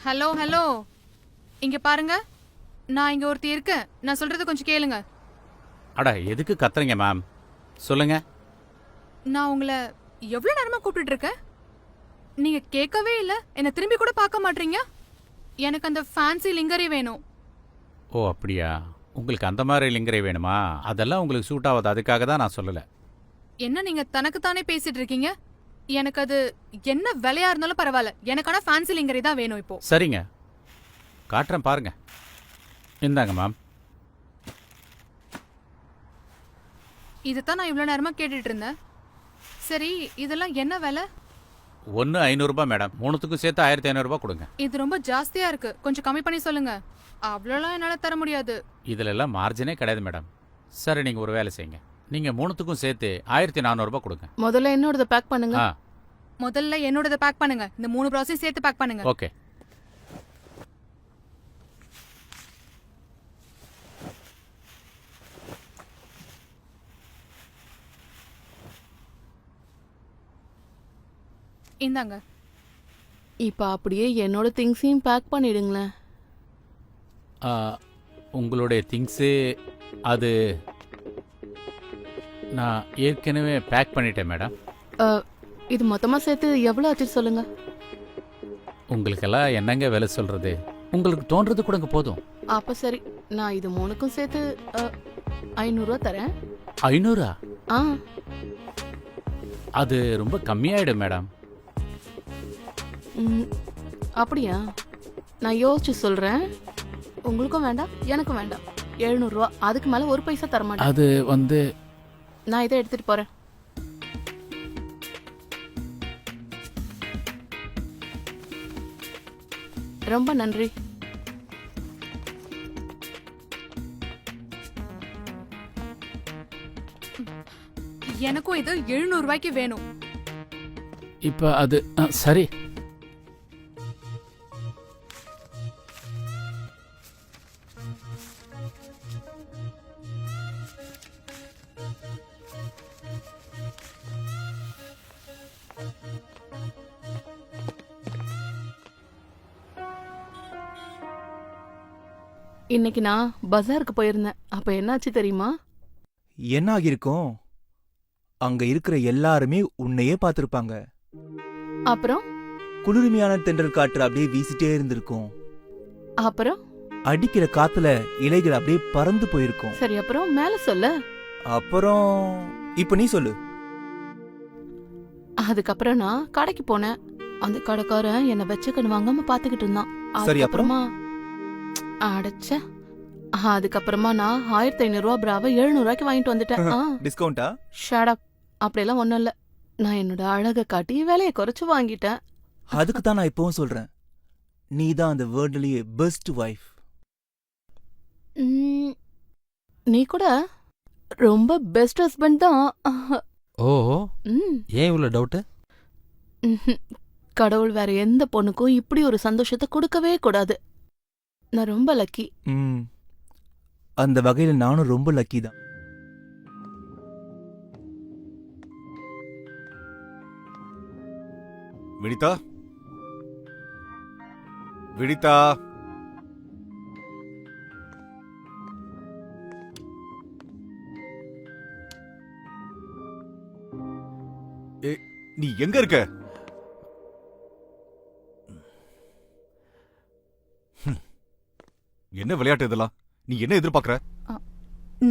Hello hello, இங்க பாருங்க. நான் இங்க ஒருத்தி இருக்கேன். நான் சொல்றது கொஞ்சம் கேளுங்க. அட எதுக்கு கத்துறீங்க மேம்? சொல்லுங்க. நான் உங்களை எவ்வளவு நேரமா கூப்பிட்டு இருக்கேன். நீங்க கேட்கவே இல்ல. என்ன திரும்பி கூட பார்க்க மாட்டீங்க. எனக்கு அந்த ஃபேன்சி லிங்கரி வேணும். ஓ அப்படியா? உங்களுக்கு அந்த மாதிரி லிங்கரை வேணுமா? அதெல்லாம் உங்களுக்கு சூட் ஆகாது. அதுக்காக தான் நான் சொல்லலை. என்ன நீங்க தனக்குத்தானே பேசிட்டு இருக்கீங்க? எனக்கு அது என்ன விலையா இருந்தாலும் பரவாயில்ல. எனக்கான ஃபேன்சி லிங்கரி தான் வேணும் இப்போ. சரிங்க, காட்டுறேன் பாருங்க. இந்தாங்க மேம். இதுதான் நான் இவ்வளவு நேரமா கேட்டுட்டு இருந்தேன். சரி, இதெல்லாம் என்ன விலை? ஒன்று 500 மேடம். மூணுத்துக்கும் சேர்த்து 1500 கொடுங்க. இது ரொம்ப ஜாஸ்தியா இருக்கு. கொஞ்சம் கம்மி பண்ணி சொல்லுங்க. அவ்வளோலாம் என்னால தர முடியாது. இதில் எல்லாம் மார்ஜினே கிடையாது மேடம். சரி, நீங்கள் ஒரு வேலை செய்யுங்க. நீங்கள் மூணுத்துக்கும் சேர்த்து 1400 கொடுங்க. முதல்ல என்னோடத பேக் பண்ணுங்க. ஆ முதல்ல என்னோடத பேக் பண்ணுங்க. இந்த 3 ப்ராசஸ் சேர்த்து பேக் பண்ணுங்க. ஓகே. இந்தாங்க. இப்ப அப்படியே என்னோட திங்ஸையும் பேக் பண்ணிடுங்களேன். ஆ, உங்களுடைய திங்ஸு அது நான் ஏற்கனவே பேக் பண்ணிட்டேன் மேடம். இது மொத்தமா சேர்த்து எவ்வளவு ஆச்சு சொல்லுங்க. உங்களுக்கெல்லாம் என்னங்க வேலை சொல்கிறது? உங்களுக்கு தோன்றது கொடுங்க போதும். அப்ப சரி, நான் இது மூணுக்கும் சேர்த்து 500 ரூபா தரேன். 500? ஆ, அது ரொம்ப கம்மியாயிடும் மேடம். ம், அப்படியா? நான் யோசிச்சு சொல்றேன். உங்களுக்கும் வேண்டாம், எனக்கும் வேண்டாம். 700 ரூபா, அதுக்கு மேல ஒரு பைசா தர மாட்டேன். அது வந்து நான் இதை எடுத்துட்டு போறேன். ரொம்ப நன்றி. எனக்கும் இது 700 ரூபாய்க்கு வேணும். இப்போ அது சரி. இன்னைக்கு நான் பஜாருக்கு போயிருந்தேன். அப்ப என்னாச்சு தெரியுமா? என்ன ஆகியிருக்கும்? அங்க இருக்கிற எல்லாருமே உன்னையே பார்த்திருப்பாங்க. அப்புறம் குளிர்மையான தென்றல் காற்று அப்படியே வீசிட்டே இருந்திருக்கும். அப்புறம் அடிக்கிற காத்துல இலைகள் அப்படியே பறந்து போயிருக்கும். சரி, அப்புறம் மேல சொல்ல. அப்புறம் இப்ப நீ சொல்லு. அதுக்கப்புறம் நான் கடைக்கு போனேன். அந்த கடைக்காரன் என்ன வெச்ச கண்ணு வாங்காம பாத்துக்கிட்டு இருந்தான். சரி, அப்புறம்? அடைச்ச. அதுக்கப்புறமா நான் 1500 ரூபா பிராவ 700 ரூபாய்க்கு வாங்கிட்டு வந்துட்டேன். டிஸ்கவுண்டா? Shut up. அப்படியெல்லாம் ஒண்ணும் இல்ல. நான் என்னோட அழக காட்டி விலையை குறைச்சு வாங்கிட்டேன். அதுக்கு தான் நான் இப்பவும் சொல்றேன், நீ தான் அந்த வேர்ல்ட்லயே பெஸ்ட் வைஃப். நீ கூட ரொம்ப பெஸ்ட் ஹஸ்பண்ட் தான். ஓ, ம். ஏன் இவ்வளோ டவுட்டு? கடவுள் வேற எந்த பொண்ணுக்கும் இப்படி ஒரு சந்தோஷத்தை கொடுக்கவே கூடாது. நான் ரொம்ப லக்கி. அந்த வகையில நானும் ரொம்ப லக்கி தான். வினிதா, வினிதா, நீ எங்க இருக்க? என்ன விளையாட்டு இதெல்லாம்? நீ என்ன எதிர்பார்க்கற?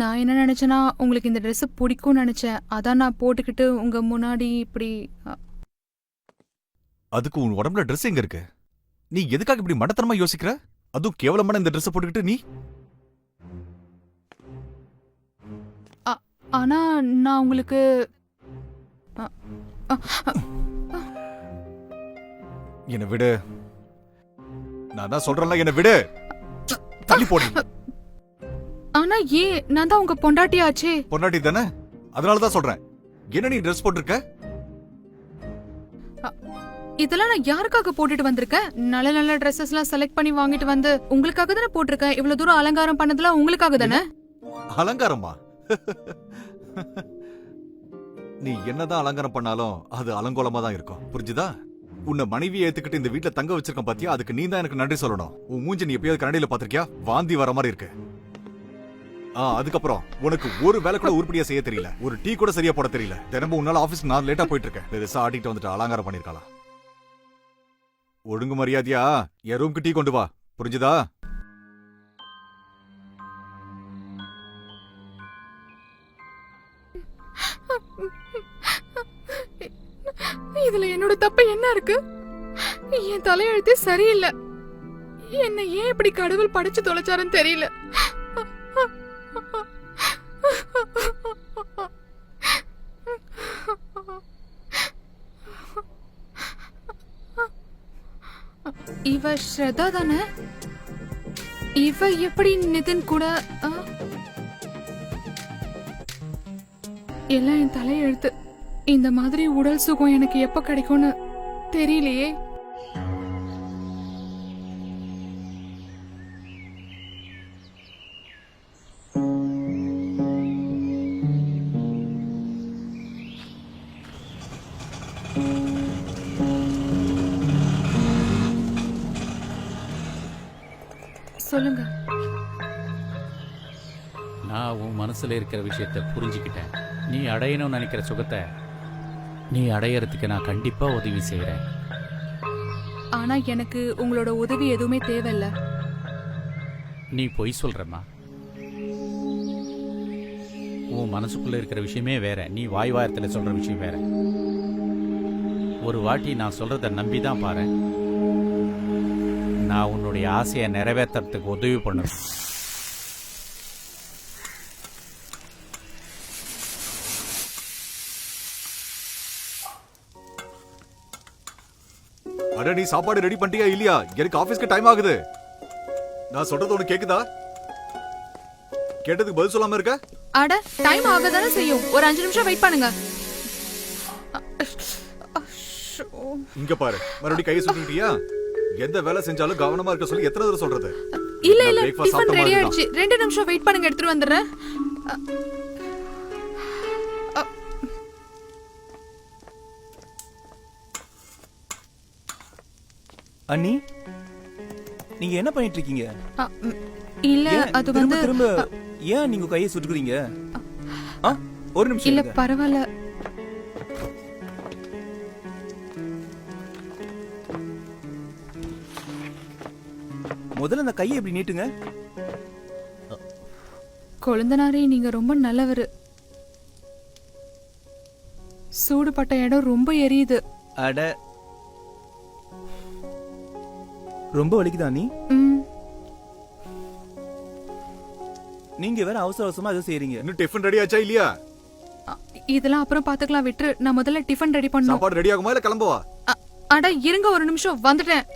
நான் என்ன நினைச்சேன்னா, உங்களுக்கு இந்த Dress பிடிக்கும்னு நினைச்சேன். அதான் நான் போட்டுக்கிட்டு உங்க முன்னாடி இப்படி. அதுக்கு உன் உடம்புல Dress எங்க இருக்கு? நீ எதுக்காக இப்படி மடத்தனமா யோசிக்கிற? அதுவும் கேவலமான இந்த Dress போட்டுக்கிட்டு நீ? ஆனா நான் உங்களுக்கு என்ன விடு. நான் தான் சொல்றேன்ல, என்ன விடு. தள்ளி போடு. ஆனா ஏன்? நான் தான் உங்க பொண்டாட்டியாச்சே. பொண்டாட்டி தானே, அதனாலதான் சொல்றேன். என்ன நீ Dress போட்டிருக்க? இதெல்லாம் நான் யாருக்காக போட்டுட்டு வந்திருக்கேன்? நல்ல நல்ல Dresses எல்லாம் செலக்ட் பண்ணி வாங்கிட்டு வந்து உங்களுக்காக தானே போட்டிருக்கேன். இவ்வளவு தூரம் அலங்காரம் பண்ணதெல்லாம் உங்களுக்காக தானே. அலங்காரமா? நீ என்னதான் அலங்காரம் பண்ணாலும் அது அலங்கோலமா தான் இருக்கும், புரிஞ்சுதா? உன்னை மனைவியை ஏத்துக்கிட்டு இந்த வீட்ல தங்க வச்சிருக்கேன் பாத்தியா, அதுக்கு நீ தான் எனக்கு நன்றி சொல்லணும். உன் மூஞ்சி நீ எப்பயாவது கண்ணாடியில பாத்திருக்கியா? வாந்தி வர மாதிரி இருக்கு. அதுக்கப்புறம் உனக்கு ஒரு வேலை கூட உருப்படியா செய்ய தெரியல, ஒரு டீ கூட சரியா போட தெரியல. தினமும் உன்னால ஆபீஸ் நான் லேட்டா போயிட்டு இருக்கேன். பெருசா ஆடிட்டு வந்துட்டு அலங்காரம் பண்ணிருக்கலாம். ஒழுங்கு மரியாதையா என் ரூம்க்கு டீ கொண்டு வா, புரிஞ்சுதா? இதுல என்னோட தப்பு என்ன இருக்கு? என் தலையெழுத்தே சரியில்லை. என்ன ஏன் இப்படி கடவுள் படைச்சு தொலைச்சாருன்னு தெரியல. இவ ஸ்ரதா தானே? இவ எப்படி நிதின் கூட? எல்லாம் என் தலையெழுத்து. இந்த மாதிரி உடல் சுகம் எனக்கு எப்ப கிடைக்கும்னு தெரியலையே. சொல்லுங்க. நான் உன் மனசுல இருக்கிற விஷயத்தை புரிஞ்சுக்கிட்டேன். நீ அடையணும்னு நினைக்கிற சுகத்தை நீ அடையறதுக்கு நான் கண்டிப்பா உதவி செய்யறேன். ஆனா எனக்கு உங்களோட உதவி எதுவுமே தேவையில்ல. நீ பொய் சொல்றமா? உன் மனசுக்குள்ள இருக்கிற விஷயமே வேற, நீ வாய் வாரத்துல சொல்ற விஷயம் வேற. ஒரு வாட்டி நான் சொல்றத நம்பிதான் பாரு. நான் உன்னுடைய ஆசையை நிறைவேற்றுறதுக்கு உதவி பண்ணுவேன். அட, நீ சாப்பாடு ரெடி பண்ணிட்டியா இல்லையா? எனக்கு ஆபீஸ்க்கு டைம் ஆகுது. நான் சொல்றது உனக்கு கேக்குதா? கேட்டதுக்கு பதில் சொல்லாம இருக்க? அட, டைம் ஆகதானே செய்யும். ஒரு 5 நிமிஷம் வெயிட் பண்ணுங்க. இங்க பாரு, மறுபடியும் கையை சுட்டுட்டியா? எந்த வேலை செஞ்சாலும் கவனமா இருக்க சொல்லி எத்தனை தடவை சொல்றது? இல்ல இல்ல, டிஃபன் ரெடி ஆயிடுச்சு. 2 நிமிஷம் வெயிட் பண்ணுங்க, எடுத்துட்டு வந்துடுறேன். அண்ணி, நீங்க என்ன பண்ணிட்டு இருக்கீங்க? இல்ல, அது வந்து திரும்ப ஏன் நீங்க கையை சுட்டுக்கிறீங்க? ஒரு நிமிஷம் இல்ல, இருங்க. பரவாயில்ல. முதல்ல அந்த கையை இப்படி நீட்டுங்க. கொழுந்தனாரே, நீங்க ரொம்ப நல்லவரு. சூடுபட்ட இடம் ரொம்ப எரியுது. அட, ரொம்ப வலிக்குதா நீ? நீங்க வேற அவசர அவசரமா ஏதோ செய்றீங்க. இன்னும் டிஃபன் ரெடி ஆச்சா இல்லையா? இதெல்லாம் அப்புறம் பாத்துக்கலாம், விட்டுரு. நான் முதல்ல டிஃபன் ரெடி பண்ணணும். சாப்பாடு ரெடி ஆகுமா இல்ல கிளம்புவா? அட இருங்க, ஒரு நிமிஷம் வந்துட்டேன்.